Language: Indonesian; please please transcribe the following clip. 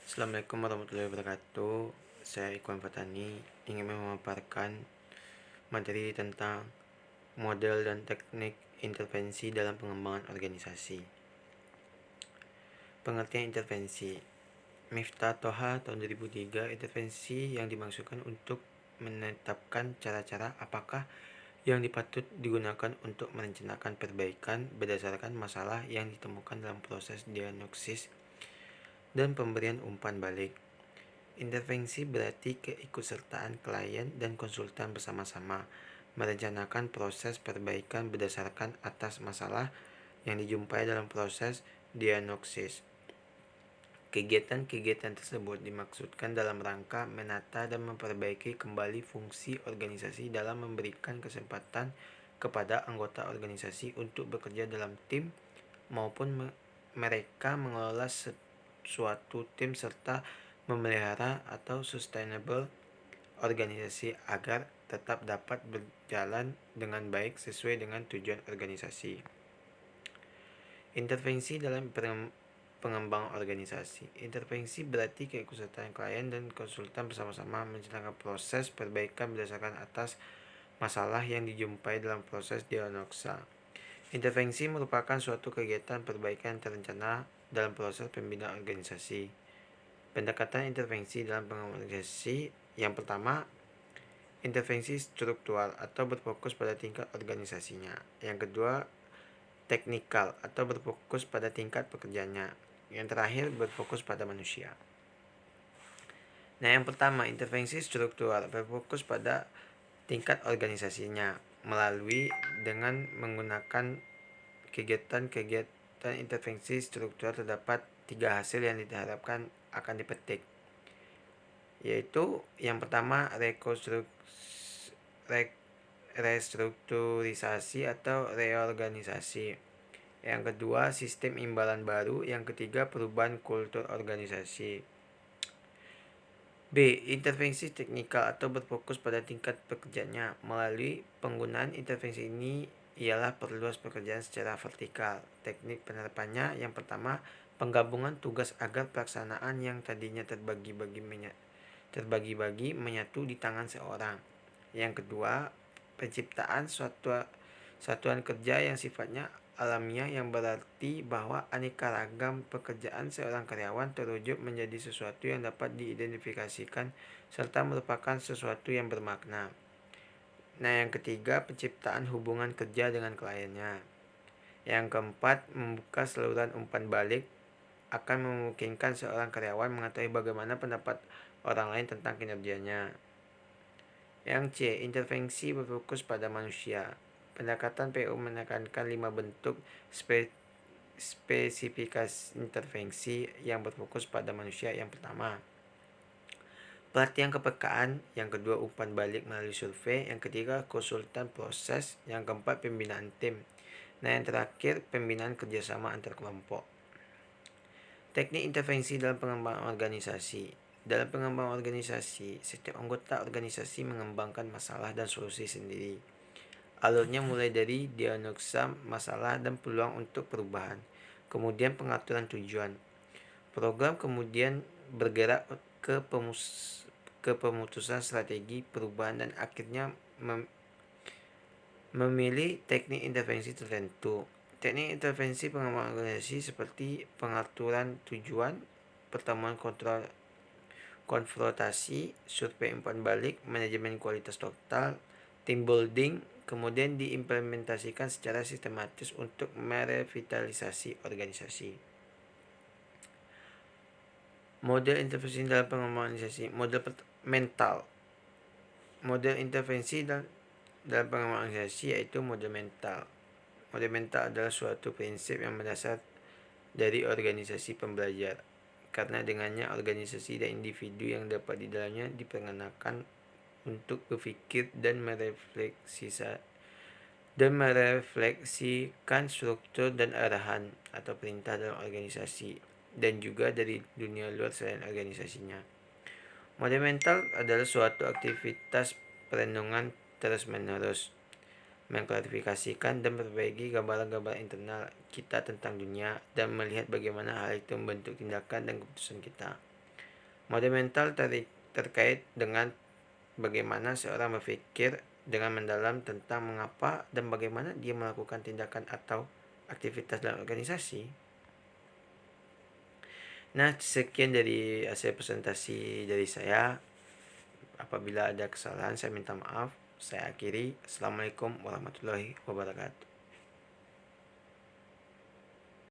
Assalamualaikum warahmatullahi wabarakatuh. Saya Ikhwan Fatani ingin memaparkan materi tentang model dan teknik intervensi dalam pengembangan organisasi. Pengertian intervensi. Miftah Toha tahun 2003, intervensi yang dimaksudkan untuk menetapkan cara-cara apakah yang dipatut digunakan untuk merencanakan perbaikan berdasarkan masalah yang ditemukan dalam proses diagnosis dan pemberian umpan balik. Intervensi berarti keikutsertaan klien dan konsultan bersama-sama merencanakan proses perbaikan berdasarkan atas masalah yang dijumpai dalam proses diagnosis. Kegiatan-kegiatan tersebut dimaksudkan dalam rangka menata dan memperbaiki kembali fungsi organisasi dalam memberikan kesempatan kepada anggota organisasi untuk bekerja dalam tim maupun mereka mengelola suatu tim serta memelihara atau sustainable organisasi agar tetap dapat berjalan dengan baik sesuai dengan tujuan organisasi. Intervensi dalam pengembangan organisasi. Intervensi berarti keikutsertaan klien dan konsultan bersama-sama menciptakan proses perbaikan berdasarkan atas masalah yang dijumpai dalam proses diagnosa. Intervensi merupakan suatu kegiatan perbaikan terencana dalam proses pembinaan organisasi. Pendekatan intervensi dalam pengembangan organisasi. Yang pertama, intervensi struktural atau berfokus pada tingkat organisasinya. Yang kedua, teknikal atau berfokus pada tingkat pekerjaannya. Yang terakhir, berfokus pada manusia. Nah, yang pertama, intervensi struktural berfokus pada tingkat organisasinya melalui dengan menggunakan kegiatan intervensi struktural terdapat 3 hasil yang diharapkan akan dipetik, yaitu yang pertama restrukturisasi atau reorganisasi, yang kedua sistem imbalan baru, yang ketiga perubahan kultur organisasi. B. Intervensi teknikal atau berfokus pada tingkat pekerjaannya. Melalui penggunaan intervensi ini ialah perluas pekerjaan secara vertikal. Teknik penerapannya yang pertama, penggabungan tugas agar pelaksanaan yang tadinya terbagi-bagi menyatu di tangan seorang. Yang kedua, penciptaan satuan kerja yang sifatnya alamiah, yang berarti bahwa aneka ragam pekerjaan seorang karyawan terwujud menjadi sesuatu yang dapat diidentifikasikan serta merupakan sesuatu yang bermakna. Nah, yang ketiga, penciptaan hubungan kerja dengan kliennya. Yang keempat, membuka saluran umpan balik akan memungkinkan seorang karyawan mengetahui bagaimana pendapat orang lain tentang kinerjanya. Yang C. Intervensi berfokus pada manusia. Pendekatan PU menekankan 5 bentuk spesifikasi intervensi yang berfokus pada manusia. Yang pertama, pelatihan kepekaan. Yang kedua, umpan balik melalui survei. Yang ketiga, konsultan proses. Yang keempat, pembinaan tim. Nah, yang terakhir, pembinaan kerjasama antar kelompok. Teknik intervensi dalam pengembangan organisasi. Dalam pengembangan organisasi, setiap anggota organisasi mengembangkan masalah dan solusi sendiri. Alurnya mulai dari diagnosa masalah dan peluang untuk perubahan, kemudian pengaturan tujuan. Program kemudian bergerak ke pemutusan strategi perubahan dan akhirnya memilih teknik intervensi tertentu. Teknik intervensi pengembangan organisasi seperti pengaturan tujuan, pertemuan konfrontasi, survei umpan balik, manajemen kualitas total, team building, kemudian diimplementasikan secara sistematis untuk merevitalisasi organisasi. Model intervensi dalam pengembangan organisasi. Model intervensi dalam pengembangan organisasi yaitu model mental. Model mental adalah suatu prinsip yang mendasar dari organisasi pembelajar, karena dengannya organisasi dan individu yang dapat di dalamnya diperkenakan untuk berpikir dan merefleksikan struktur dan arahan atau perintah dalam organisasi dan juga dari dunia luar selain organisasinya. Model mental adalah suatu aktivitas perenungan terus-menerus, mengklarifikasikan dan memperbaiki gambaran-gambaran internal kita tentang dunia dan melihat bagaimana hal itu membentuk tindakan dan keputusan kita. Model mental terkait dengan bagaimana seorang berpikir dengan mendalam tentang mengapa dan bagaimana dia melakukan tindakan atau aktivitas dalam organisasi. Nah, sekian dari hasil presentasi dari saya. Apabila ada kesalahan, saya minta maaf. Saya akhiri. Assalamualaikum warahmatullahi wabarakatuh.